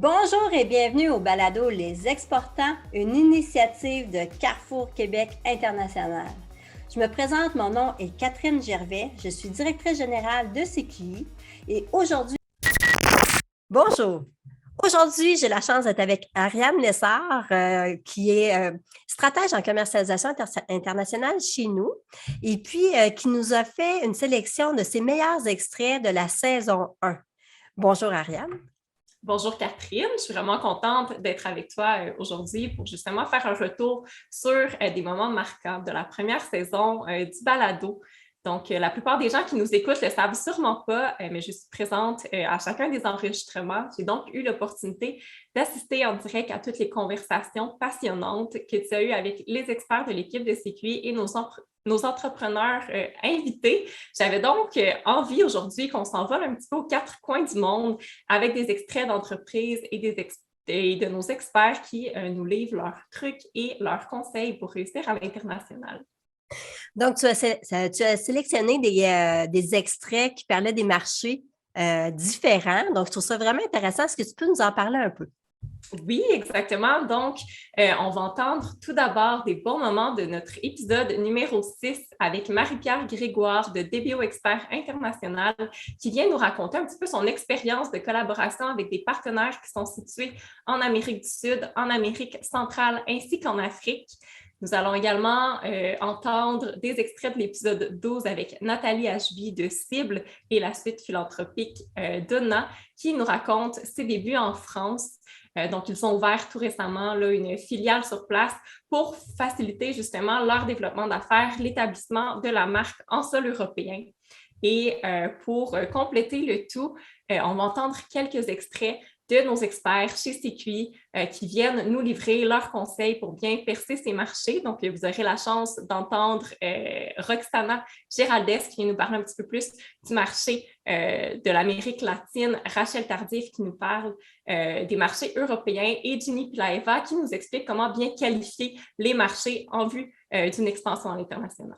Bonjour et bienvenue au balado Les Exportants, une initiative de Carrefour Québec International. Je me présente, mon nom est Catherine Gervais, je suis directrice générale de CQI et aujourd'hui... Bonjour! Aujourd'hui, j'ai la chance d'être avec Ariane Lessard, qui est stratège en commercialisation internationale chez nous et puis qui nous a fait une sélection de ses meilleurs extraits de la saison 1. Bonjour Ariane. Bonjour Catherine, je suis vraiment contente d'être avec toi aujourd'hui pour justement faire un retour sur des moments marquants de la première saison du balado. Donc, la plupart des gens qui nous écoutent ne le savent sûrement pas, mais je suis présente à chacun des enregistrements. J'ai donc eu l'opportunité d'assister en direct à toutes les conversations passionnantes que tu as eues avec les experts de l'équipe de CQI et nos entrepreneurs invités. J'avais donc envie aujourd'hui qu'on s'envole un petit peu aux quatre coins du monde avec des extraits d'entreprises et de nos experts qui nous livrent leurs trucs et leurs conseils pour réussir à l'international. Donc, tu as sélectionné des extraits qui parlaient des marchés différents. Donc, je trouve ça vraiment intéressant. Est-ce que tu peux nous en parler un peu? Oui, exactement. Donc, on va entendre tout d'abord des bons moments de notre épisode numéro 6 avec Marie-Pierre Grégoire de DBO Expert International qui vient nous raconter un petit peu son expérience de collaboration avec des partenaires qui sont situés en Amérique du Sud, en Amérique centrale ainsi qu'en Afrique. Nous allons également entendre des extraits de l'épisode 12 avec Nathalie Ashby de Cible et la suite philanthropique Donna qui nous raconte ses débuts en France. Donc, ils ont ouvert tout récemment là, une filiale sur place pour faciliter justement leur développement d'affaires, l'établissement de la marque en sol européen. Et pour compléter le tout, on va entendre quelques extraits de nos experts chez CQI qui viennent nous livrer leurs conseils pour bien percer ces marchés. Donc, vous aurez la chance d'entendre Roxana Géraldès qui vient nous parler un petit peu plus du marché de l'Amérique latine, Rachel Tardif qui nous parle des marchés européens et Ginny Pilaeva qui nous explique comment bien qualifier les marchés en vue d'une expansion à l'international.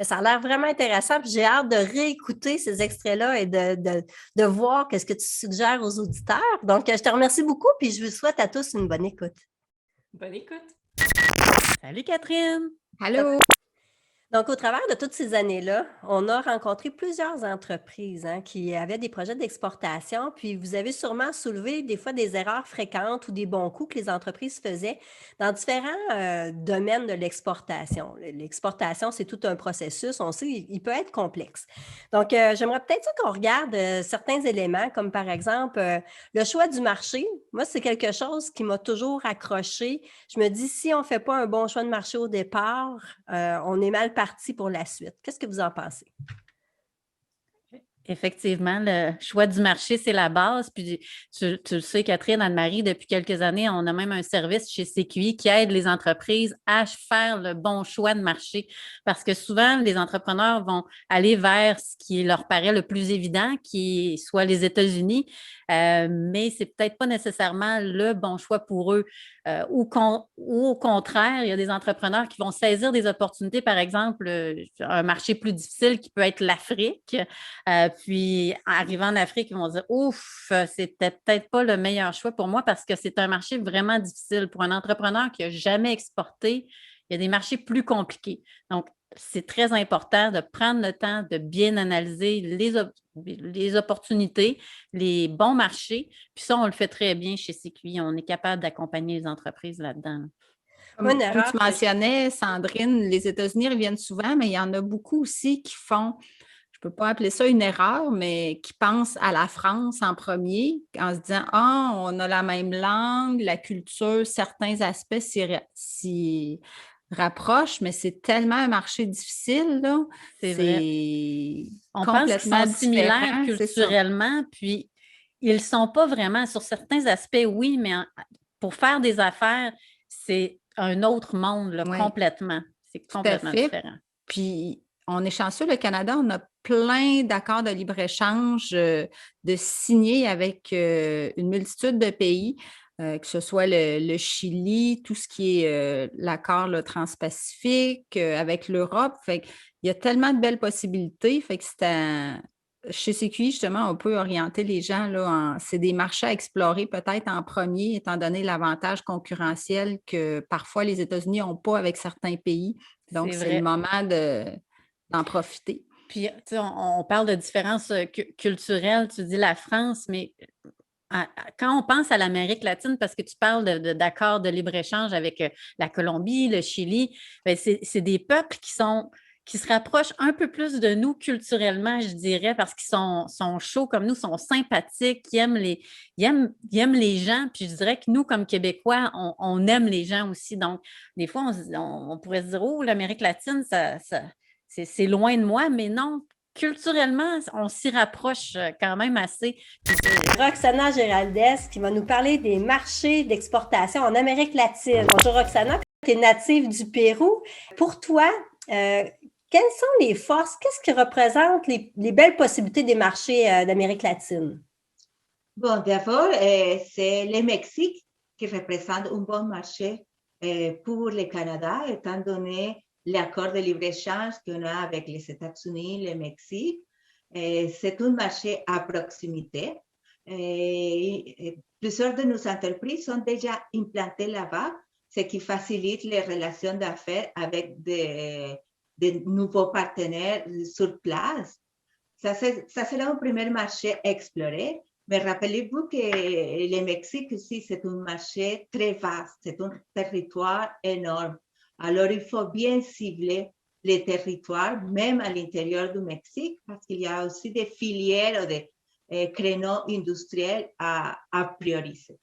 Ça a l'air vraiment intéressant, puis j'ai hâte de réécouter ces extraits-là et de voir ce que tu suggères aux auditeurs. Donc, je te remercie beaucoup, puis je vous souhaite à tous une bonne écoute. Bonne écoute! Salut Catherine! Allô! Donc, au travers de toutes ces années-là, on a rencontré plusieurs entreprises qui avaient des projets d'exportation, puis vous avez sûrement soulevé des fois des erreurs fréquentes ou des bons coups que les entreprises faisaient dans différents domaines de l'exportation. L'exportation, c'est tout un processus, on sait, il peut être complexe. Donc, j'aimerais peut-être qu'on regarde certains éléments, comme par exemple le choix du marché. Moi, c'est quelque chose qui m'a toujours accroché. Je me dis, si on ne fait pas un bon choix de marché au départ, on est mal parti pour la suite. Qu'est-ce que vous en pensez? Effectivement, le choix du marché, c'est la base. Puis tu le sais, Catherine, Anne-Marie, depuis quelques années, on a même un service chez CQI qui aide les entreprises à faire le bon choix de marché. Parce que souvent, les entrepreneurs vont aller vers ce qui leur paraît le plus évident, qui est soit les États-Unis, mais c'est peut-être pas nécessairement le bon choix pour eux. Ou au contraire, il y a des entrepreneurs qui vont saisir des opportunités, par exemple, un marché plus difficile qui peut être l'Afrique. Puis, arrivant en Afrique, ils vont dire « Ouf, c'était peut-être pas le meilleur choix pour moi parce que c'est un marché vraiment difficile. Pour un entrepreneur qui n'a jamais exporté, il y a des marchés plus compliqués. » Donc, c'est très important de prendre le temps de bien analyser les opportunités, les bons marchés. Puis ça, on le fait très bien chez CQI. On est capable d'accompagner les entreprises là-dedans. Comme tu mentionnais, Sandrine, les États-Unis reviennent souvent, mais il y en a beaucoup aussi qui font, je ne peux pas appeler ça une erreur, mais qui pensent à la France en premier, en se disant « Ah, on a la même langue, la culture, certains aspects s'y rapprochent, mais c'est tellement un marché difficile, là. » C'est vrai. On pense qu'ils sont similaires culturellement, puis ils ne sont pas vraiment. Sur certains aspects, oui, mais pour faire des affaires, c'est un autre monde, là, complètement. C'est complètement différent. Puis, on est chanceux, le Canada, on a plein d'accords de libre-échange de signés avec une multitude de pays, que ce soit le Chili, tout ce qui est l'accord transpacifique, avec l'Europe. Fait qu'il y a tellement de belles possibilités. Fait que chez CQI, justement, on peut orienter les gens, là, c'est des marchés à explorer peut-être en premier, étant donné l'avantage concurrentiel que parfois les États-Unis n'ont pas avec certains pays. Donc, c'est le moment d'en profiter. Puis, tu sais, on parle de différences culturelles, tu dis la France, mais quand on pense à l'Amérique latine, parce que tu parles d'accords de libre-échange avec la Colombie, le Chili, bien, c'est des peuples qui se rapprochent un peu plus de nous culturellement, je dirais, parce qu'ils sont chauds comme nous, sont sympathiques, ils aiment les gens. Puis je dirais que nous, comme Québécois, on aime les gens aussi. Donc, des fois, on pourrait se dire, oh, l'Amérique latine, c'est loin de moi, mais non. Culturellement, on s'y rapproche quand même assez. Roxana Géraldès qui va nous parler des marchés d'exportation en Amérique latine. Bonjour Roxana, tu es native du Pérou. Pour toi, quelles sont les forces? Qu'est-ce qui représente les belles possibilités des marchés d'Amérique latine? Bon, d'abord, c'est le Mexique qui représente un bon marché pour le Canada, étant donné l'accord de libre-échange qu'on a avec les États-Unis, le Mexique. C'est un marché à proximité. Plusieurs de nos entreprises sont déjà implantées là-bas, ce qui facilite les relations d'affaires avec de nouveaux partenaires sur place. Ça sera un premier marché à explorer. Mais rappelez-vous que le Mexique aussi, c'est un marché très vaste, c'est un territoire énorme. Alors, il faut bien cibler les territoires, même à l'intérieur du Mexique, parce qu'il y a aussi des filières ou des créneaux industriels à prioriser.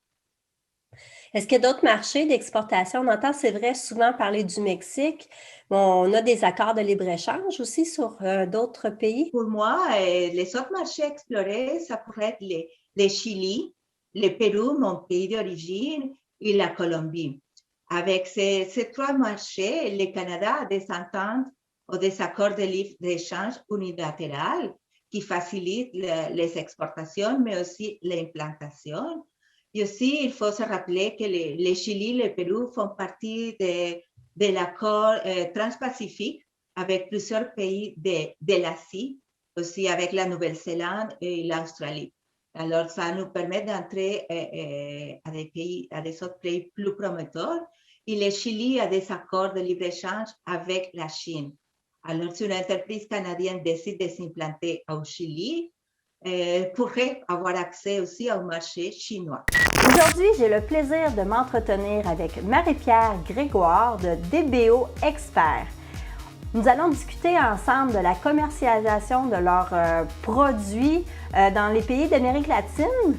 Est-ce qu'il y a d'autres marchés d'exportation? On entend, c'est vrai, souvent parler du Mexique. Bon, on a des accords de libre-échange aussi sur d'autres pays. Pour moi, les autres marchés explorés, ça pourrait être le Chili, le Pérou, mon pays d'origine, et la Colombie. Avec ces trois marchés, le Canada a des ententes ou des accords de libre-échange unilatéraux qui facilitent les exportations, mais aussi l'implantation. Et aussi, il faut se rappeler que le Chili et le Pérou font partie de l'accord transpacifique avec plusieurs pays de l'Asie, aussi avec la Nouvelle-Zélande et l'Australie. Alors, ça nous permet d'entrer à des autres pays plus prometteurs. Et le Chili a des accords de libre-échange avec la Chine. Alors, si une entreprise canadienne décide de s'implanter au Chili, pourrait avoir accès aussi au marché chinois. Aujourd'hui, j'ai le plaisir de m'entretenir avec Marie-Pierre Grégoire de DBO Expert. Nous allons discuter ensemble de la commercialisation de leurs produits dans les pays d'Amérique latine.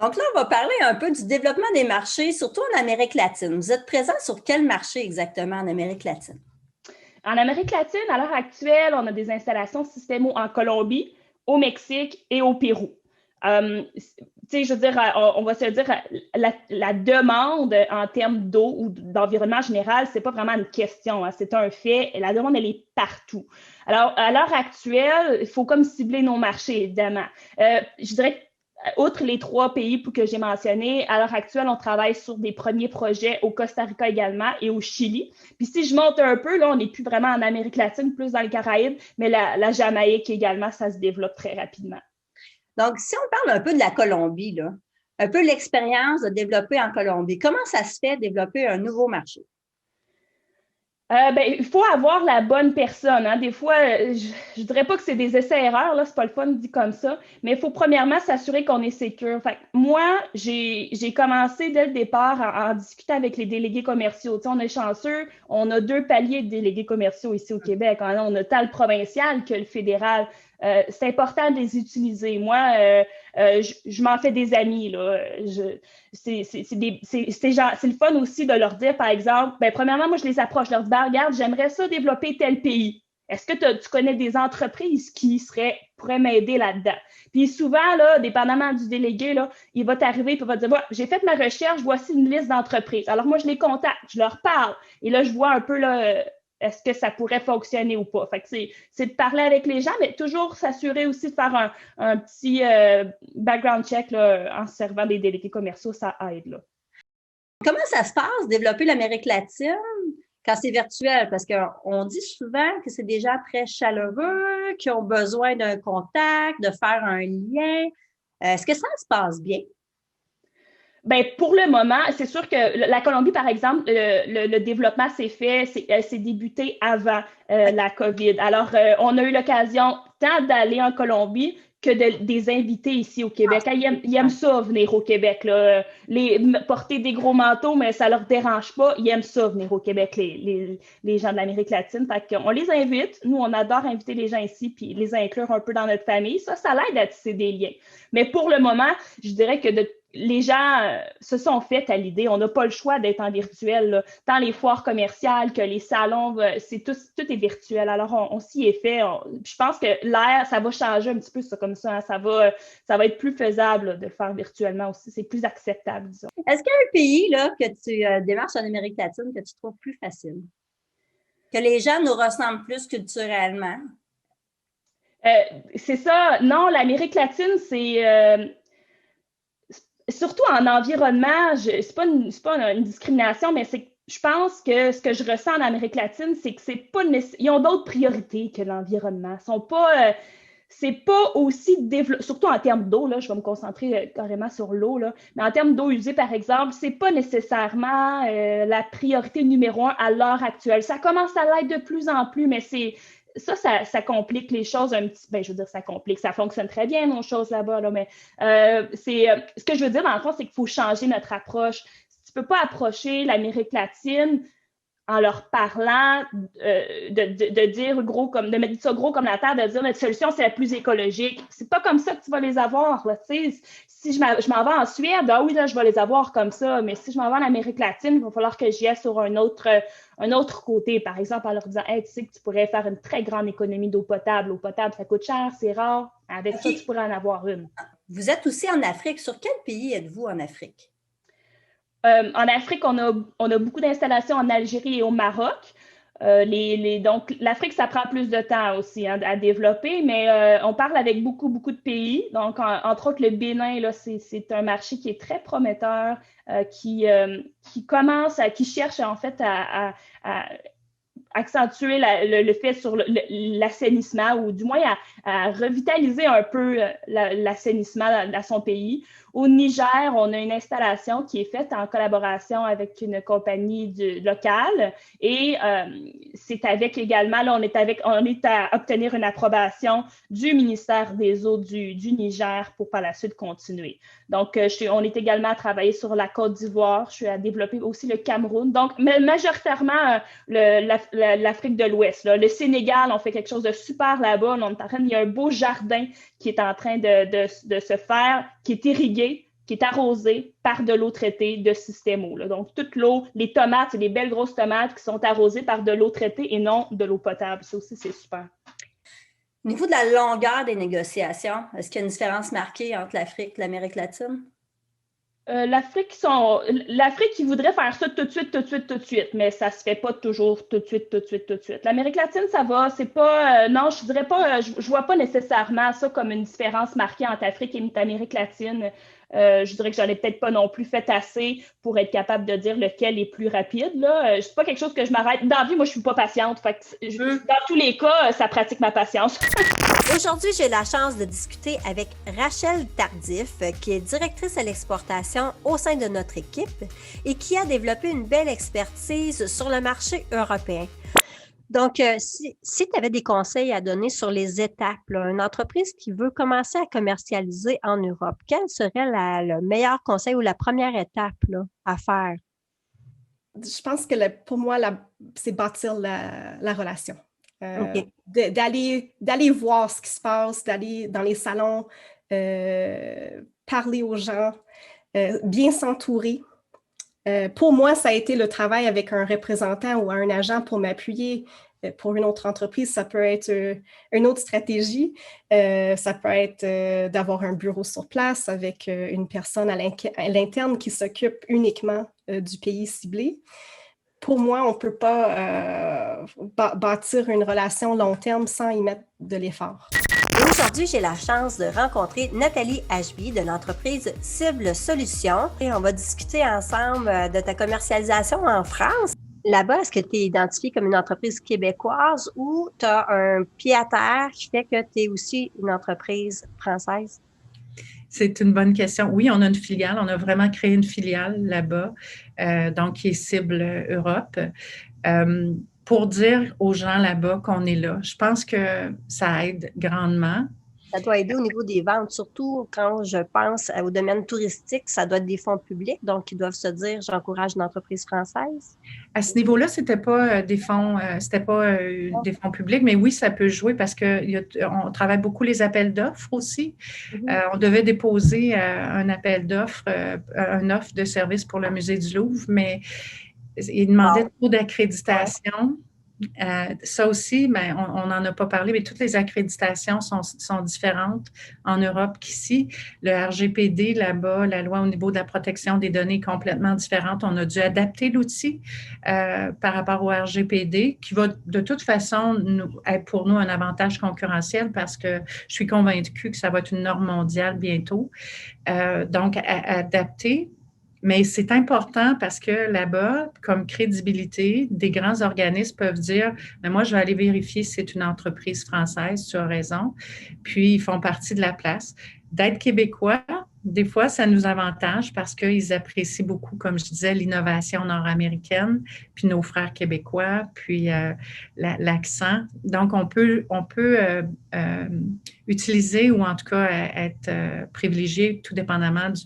Donc là, on va parler un peu du développement des marchés, surtout en Amérique latine. Vous êtes présent sur quel marché exactement en Amérique latine? En Amérique latine, à l'heure actuelle, on a des installations Systemo en Colombie, au Mexique et au Pérou. Je veux dire, on va se dire, la demande en termes d'eau ou d'environnement général, c'est pas vraiment une question, hein, c'est un fait. Et la demande, elle est partout. Alors, à l'heure actuelle, il faut comme cibler nos marchés, évidemment. Je dirais outre les 3 pays que j'ai mentionnés, à l'heure actuelle, on travaille sur des premiers projets au Costa Rica également et au Chili. Puis si je monte un peu, là, on n'est plus vraiment en Amérique latine, plus dans les Caraïbes, mais la Jamaïque également, ça se développe très rapidement. Donc, si on parle un peu de la Colombie, là, un peu l'expérience de développer en Colombie, comment ça se fait développer un nouveau marché? Il faut avoir la bonne personne. Hein. Des fois, je ne dirais pas que c'est des essais-erreurs, là, c'est pas le fun dit comme ça, mais il faut premièrement s'assurer qu'on est sécure. Fait que moi, j'ai commencé dès le départ à en discuter avec les délégués commerciaux. Tu sais, on est chanceux, on a 2 paliers de délégués commerciaux ici au Québec. Hein. On a tant le provincial que le fédéral. C'est important de les utiliser. Moi, je m'en fais des amis. Là. C'est le fun aussi de leur dire, par exemple, premièrement, moi, je les approche. Je leur dis, regarde, j'aimerais ça développer tel pays. Est-ce que tu connais des entreprises qui pourraient m'aider là-dedans? Puis souvent, là, dépendamment du délégué, là, il va t'arriver et il va te dire, j'ai fait ma recherche, voici une liste d'entreprises. Alors moi, je les contacte, je leur parle. Et là, je vois un peu là, est-ce que ça pourrait fonctionner ou pas? Fait que c'est de parler avec les gens, mais toujours s'assurer aussi de faire un petit background check là, en servant des délégués commerciaux, ça aide. Là. Comment ça se passe, développer l'Amérique latine? quand c'est virtuel? Parce qu'on dit souvent que c'est des gens très chaleureux, qui ont besoin d'un contact, de faire un lien. Est-ce que ça se passe bien? Ben, pour le moment, c'est sûr que la Colombie, par exemple, le développement s'est débuté avant la COVID. Alors, on a eu l'occasion tant d'aller en Colombie que des invités ici au Québec. Ils aiment ça, venir au Québec, là. Porter des gros manteaux, mais ça leur dérange pas. Ils aiment ça, venir au Québec, les gens de l'Amérique latine. Fait qu'on les invite. Nous, on adore inviter les gens ici puis les inclure un peu dans notre famille. Ça l'aide à tisser des liens. Mais pour le moment, je dirais que les gens se sont fait à l'idée. On n'a pas le choix d'être en virtuel, là. Tant les foires commerciales que les salons, tout est virtuel. Alors, on s'y est fait. Je pense que l'air, ça va changer un petit peu ça comme ça. Hein. Ça va être plus faisable là, de le faire virtuellement aussi. C'est plus acceptable, disons. Est-ce qu'il y a un pays là, que tu démarches en Amérique latine que tu trouves plus facile? Que les gens nous ressemblent plus culturellement? C'est ça. Non, l'Amérique latine, c'est... surtout en environnement, c'est pas une discrimination, mais je pense que ce que je ressens en Amérique latine, c'est que c'est pas ils ont d'autres priorités que l'environnement. C'est pas aussi développé, surtout en termes d'eau, là, je vais me concentrer carrément sur l'eau, là, mais en termes d'eau usée, par exemple, c'est pas nécessairement la priorité numéro 1 à l'heure actuelle. Ça commence à l'être de plus en plus, mais ça complique les choses un petit peu. Ben, je veux dire, ça complique. Ça fonctionne très bien, nos choses là-bas, là, mais ce que je veux dire, dans le fond, c'est qu'il faut changer notre approche. Tu peux pas approcher l'Amérique latine en leur parlant de dire gros comme, de mettre ça gros comme la terre, de dire notre solution, c'est la plus écologique. C'est pas comme ça que tu vas les avoir, là, tu sais. Si je m'en vais en Suède, ah oui, là, je vais les avoir comme ça, mais si je m'en vais en Amérique latine, il va falloir que j'y aille sur un autre côté, par exemple, en leur disant, hey, tu sais que tu pourrais faire une très grande économie d'eau potable. L'eau potable, ça coûte cher, c'est rare. Avec ça, tu pourrais en avoir une. Vous êtes aussi en Afrique. Sur quel pays êtes-vous en Afrique? En Afrique, on a beaucoup d'installations en Algérie et au Maroc. Donc, l'Afrique, ça prend plus de temps aussi hein, à développer, mais on parle avec beaucoup, beaucoup de pays. Donc, entre autres, le Bénin, là, c'est un marché qui est très prometteur, qui cherche en fait à accentuer le fait sur l'assainissement ou du moins à revitaliser un peu l'assainissement dans son pays. Au Niger, on a une installation qui est faite en collaboration avec une compagnie locale et c'est avec également, là, on est à obtenir une approbation du ministère des Eaux du Niger pour par la suite continuer. Donc, on est également à travailler sur la Côte d'Ivoire. Je suis à développer aussi le Cameroun. Donc, majoritairement, l'Afrique de l'Ouest. Là. Le Sénégal, on fait quelque chose de super là-bas. Il y a un beau jardin qui est en train de se faire, qui est irrigué, qui est arrosé par de l'eau traitée de Système-Eau. Donc, toute l'eau, les tomates, c'est des belles grosses tomates qui sont arrosées par de l'eau traitée et non de l'eau potable. Ça aussi, c'est super. Au niveau de la longueur des négociations, est-ce qu'il y a une différence marquée entre l'Afrique et l'Amérique latine? L'Afrique, ils voudraient faire ça tout de suite, mais ça se fait pas toujours tout de suite. L'Amérique latine, ça va, c'est pas, non, je dirais pas, je vois pas nécessairement ça comme une différence marquée entre Afrique et l'Amérique latine. Je dirais que j'en ai peut-être pas non plus fait assez pour être capable de dire lequel est plus rapide. Là. C'est pas quelque chose que je m'arrête. Dans la vie, moi, je suis pas patiente. Fait que dans tous les cas, ça pratique ma patience. Aujourd'hui, j'ai la chance de discuter avec Rachel Tardif, qui est directrice à l'exportation au sein de notre équipe et qui a développé une belle expertise sur le marché européen. Donc, si tu avais des conseils à donner sur les étapes, là, une entreprise qui veut commencer à commercialiser en Europe, quel serait le meilleur conseil ou la première étape là, à faire? Je pense que pour moi, c'est bâtir la relation. Okay. D'aller voir ce qui se passe, d'aller dans les salons, parler aux gens, bien s'entourer. Pour moi, ça a été le travail avec un représentant ou un agent pour m'appuyer. Pour une autre entreprise, ça peut être une autre stratégie. Ça peut être d'avoir un bureau sur place avec une personne à l'interne qui s'occupe uniquement du pays ciblé. Pour moi, on ne peut pas bâtir une relation long terme sans y mettre de l'effort. Aujourd'hui, j'ai la chance de rencontrer Nathalie Ashby de l'entreprise Cible Solutions et on va discuter ensemble de ta commercialisation en France. Là-bas, est-ce que tu es identifié comme une entreprise québécoise ou tu as un pied à terre qui fait que tu es aussi une entreprise française? C'est une bonne question. Oui, on a une filiale. On a vraiment créé une filiale là-bas, donc qui est cible Europe. Pour dire aux gens là-bas qu'on est là, je pense que ça aide grandement. Ça doit aider au niveau des ventes, surtout quand je pense au domaine touristique, ça doit être des fonds publics, donc ils doivent se dire, j'encourage une entreprise française. À ce niveau-là, c'était pas des fonds publics, mais oui, ça peut jouer parce qu'on travaille beaucoup les appels d'offres aussi. On devait déposer un appel d'offres, une offre de service pour le Musée du Louvre, mais il demandait trop d'accréditation. Ça aussi, ben, on n'en a pas parlé, mais toutes les accréditations sont différentes en Europe qu'ici. Le RGPD, là-bas, la loi au niveau de la protection des données est complètement différente. On a dû adapter l'outil par rapport au RGPD, qui va de toute façon être pour nous un avantage concurrentiel parce que je suis convaincue que ça va être une norme mondiale bientôt. Donc, adapter. Mais c'est important parce que là-bas, comme crédibilité, des grands organismes peuvent dire, mais moi, je vais aller vérifier si c'est une entreprise française, tu as raison. Puis, ils font partie de la place. D'être québécois, des fois, ça nous avantage parce qu'ils apprécient beaucoup, comme je disais, l'innovation nord-américaine, puis nos frères québécois, puis l'accent. Donc, on peut utiliser ou en tout cas être privilégié tout dépendamment de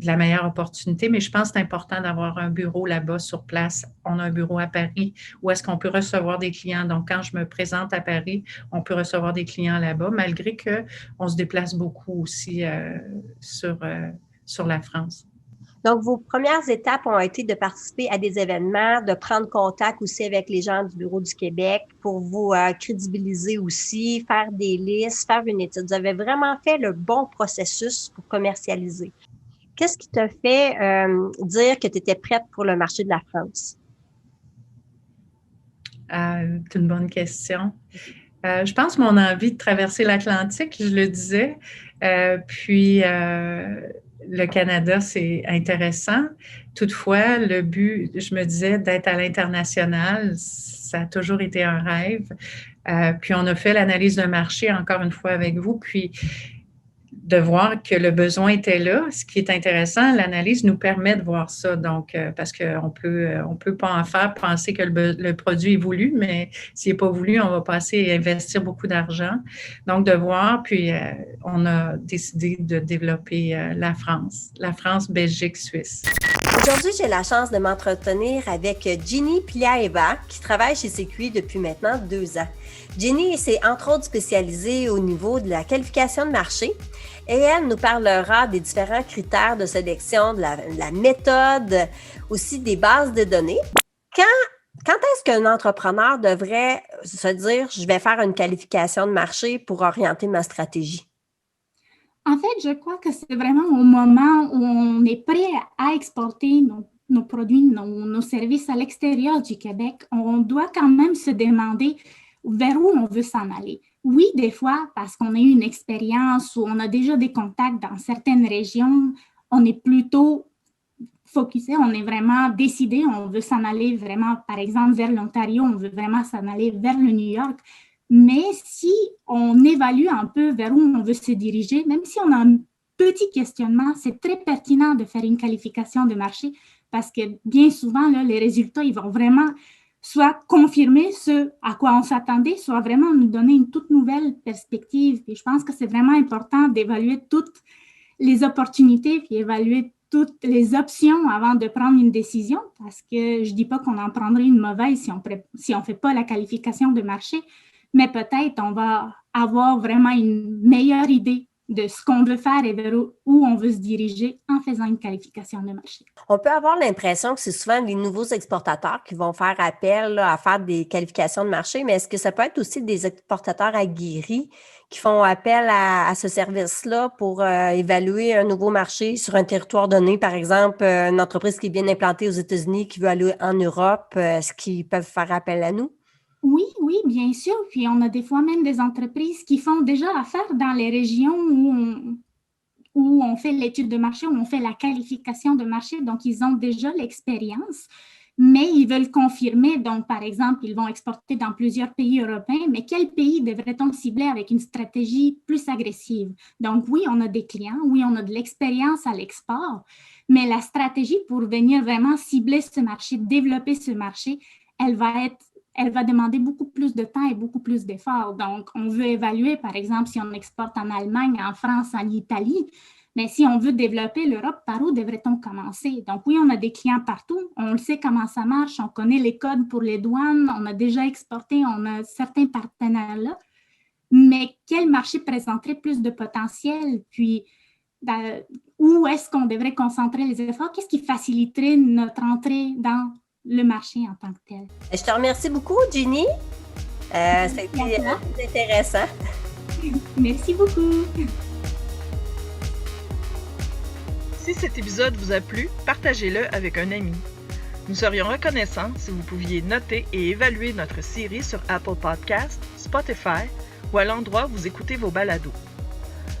la meilleure opportunité, mais je pense que c'est important d'avoir un bureau là-bas sur place. On a un bureau à Paris où est-ce qu'on peut recevoir des clients. Donc, quand je me présente à Paris, on peut recevoir des clients là-bas, malgré qu'on se déplace beaucoup aussi sur la France. Donc, vos premières étapes ont été de participer à des événements, de prendre contact aussi avec les gens du Bureau du Québec pour vous crédibiliser aussi, faire des listes, faire une étude. Vous avez vraiment fait le bon processus pour commercialiser. Qu'est-ce qui t'a fait dire que tu étais prête pour le marché de la France? C'est une bonne question. Je pense mon envie de traverser l'Atlantique, je le disais. Puis, le Canada, c'est intéressant. Toutefois, le but, je me disais, d'être à l'international, ça a toujours été un rêve. Puis, on a fait l'analyse de marché, encore une fois, avec vous. Puis, de voir que le besoin était là. Ce qui est intéressant, l'analyse nous permet de voir ça. Donc, parce qu'on peut pas en faire penser que le produit est voulu, mais s'il n'est pas voulu, on va passer et investir beaucoup d'argent. Donc, de voir, puis on a décidé de développer la France, Belgique, Suisse. Aujourd'hui, j'ai la chance de m'entretenir avec Ginny Pliaeva, qui travaille chez CQI depuis maintenant 2 ans. Ginny s'est entre autres spécialisée au niveau de la qualification de marché et elle nous parlera des différents critères de sélection, de la méthode, aussi des bases de données. Quand est-ce qu'un entrepreneur devrait se dire « je vais faire une qualification de marché pour orienter ma stratégie ». En fait, je crois que c'est vraiment au moment où on est prêt à exporter nos produits, nos services à l'extérieur du Québec. On doit quand même se demander vers où on veut s'en aller. Oui, des fois, parce qu'on a eu une expérience ou on a déjà des contacts dans certaines régions, on est plutôt focusé, on est vraiment décidé, on veut s'en aller vraiment, par exemple, vers l'Ontario, on veut vraiment s'en aller vers le New York. Mais si on évalue un peu vers où on veut se diriger, même si on a un petit questionnement, c'est très pertinent de faire une qualification de marché parce que bien souvent, là, les résultats, ils vont vraiment soit confirmer ce à quoi on s'attendait, soit vraiment nous donner une toute nouvelle perspective. Et je pense que c'est vraiment important d'évaluer toutes les opportunités puis évaluer toutes les options avant de prendre une décision parce que je ne dis pas qu'on en prendrait une mauvaise si on ne fait pas la qualification de marché, mais peut-être on va avoir vraiment une meilleure idée de ce qu'on veut faire et vers où on veut se diriger en faisant une qualification de marché. On peut avoir l'impression que c'est souvent les nouveaux exportateurs qui vont faire appel à faire des qualifications de marché, mais est-ce que ça peut être aussi des exportateurs aguerris qui font appel à ce service-là pour évaluer un nouveau marché sur un territoire donné, par exemple, une entreprise qui est bien implantée aux États-Unis qui veut aller en Europe, est-ce qu'ils peuvent faire appel à nous? Oui, bien sûr. Puis on a des fois même des entreprises qui font déjà affaire dans les régions où où on fait l'étude de marché, où on fait la qualification de marché. Donc, ils ont déjà l'expérience, mais ils veulent confirmer. Donc, par exemple, ils vont exporter dans plusieurs pays européens, mais quel pays devrait-on cibler avec une stratégie plus agressive? Donc, oui, on a des clients, oui, on a de l'expérience à l'export, mais la stratégie pour venir vraiment cibler ce marché, développer ce marché, elle va demander beaucoup plus de temps et beaucoup plus d'efforts. Donc, on veut évaluer, par exemple, si on exporte en Allemagne, en France, en Italie, mais si on veut développer l'Europe, par où devrait-on commencer? Donc, oui, on a des clients partout, on le sait comment ça marche, on connaît les codes pour les douanes, on a déjà exporté, on a certains partenaires là, mais quel marché présenterait plus de potentiel? Puis, où est-ce qu'on devrait concentrer les efforts? Qu'est-ce qui faciliterait notre entrée dans le marché en tant que tel? Je te remercie beaucoup, Ginny. Ça a été très intéressant. Merci beaucoup. Si cet épisode vous a plu, partagez-le avec un ami. Nous serions reconnaissants si vous pouviez noter et évaluer notre série sur Apple Podcasts, Spotify ou à l'endroit où vous écoutez vos balados.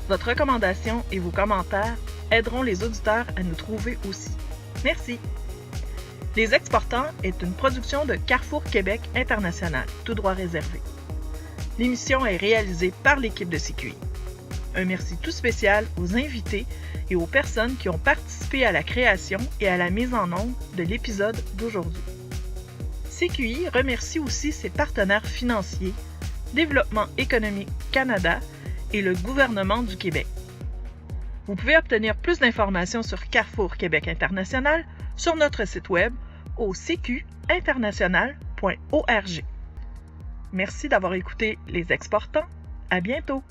Votre recommandation et vos commentaires aideront les auditeurs à nous trouver aussi. Merci! Les Exportants est une production de Carrefour Québec International, tout droit réservé. L'émission est réalisée par l'équipe de CQI. Un merci tout spécial aux invités et aux personnes qui ont participé à la création et à la mise en onde de l'épisode d'aujourd'hui. CQI remercie aussi ses partenaires financiers, Développement économique Canada et le gouvernement du Québec. Vous pouvez obtenir plus d'informations sur Carrefour Québec International sur notre site web au cqinternational.org. Merci d'avoir écouté Les Exportants. À bientôt!